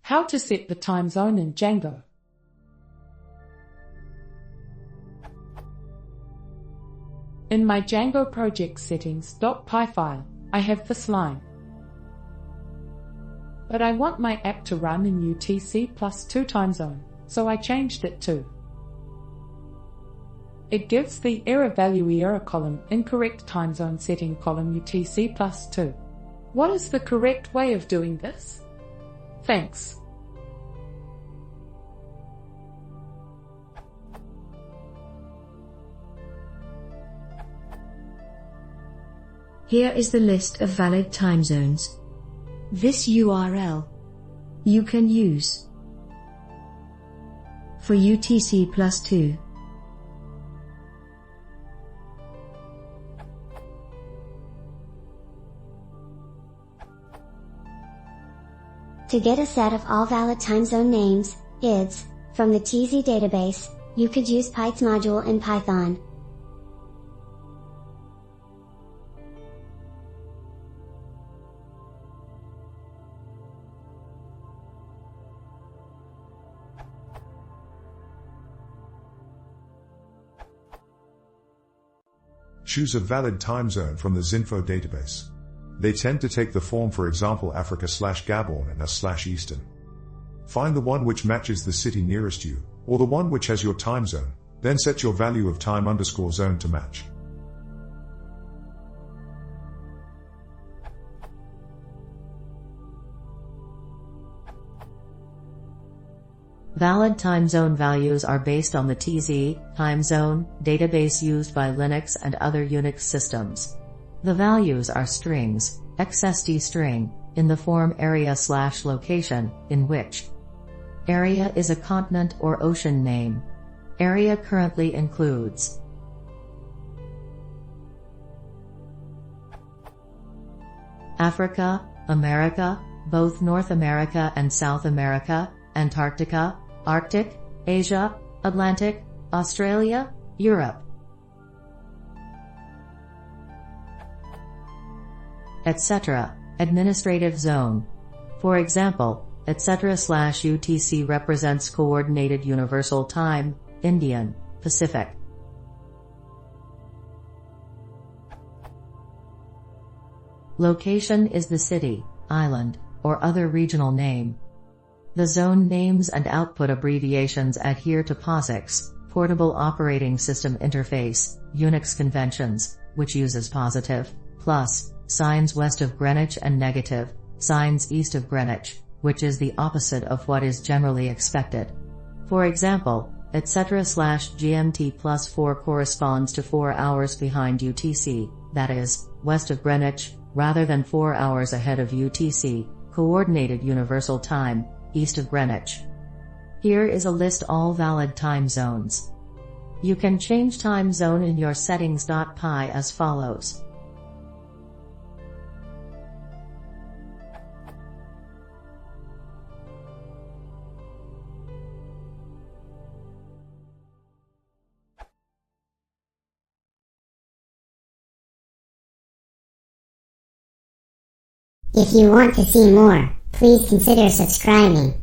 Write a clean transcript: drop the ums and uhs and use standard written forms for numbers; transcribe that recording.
How to set the time zone in Django. In my Django project settings.py file, I have this line. But I want my app to run in UTC+2 time zone, so I changed it to. It gives the error value error column incorrect time zone setting column UTC+2. What is the correct way of doing this? Thanks. Here is the list of valid time zones. This URL you can use for UTC+2. To get a set of all valid time zone names, IDs, from the TZ database, you could use python module in Python. Choose a valid time zone from the Zinfo database. They tend to take the form, for example, Africa/Gabon and US/Eastern. Find the one which matches the city nearest you, or the one which has your time zone, then set your value of time_zone to match. Valid time zone values are based on the TZ time zone database used by Linux and other Unix systems. The values are strings, XSD string, in the form area/location, in which area is a continent or ocean name. Area currently includes Africa, America, both North America and South America, Antarctica, Arctic, Asia, Atlantic, Australia, Europe, etc. Administrative zone. For example, etc/UTC represents Coordinated Universal Time, Indian, Pacific. Location is the city, island, or other regional name. The zone names and output abbreviations adhere to POSIX, Portable Operating System Interface, Unix conventions, which uses positive, plus, signs west of Greenwich and negative, signs east of Greenwich, which is the opposite of what is generally expected. For example, etc/GMT+4 corresponds to 4 hours behind UTC, that is, west of Greenwich, rather than 4 hours ahead of UTC, Coordinated Universal Time, east of Greenwich. Here is a list all valid time zones. You can change time zone in your settings.py as follows. If you want to see more, please consider subscribing.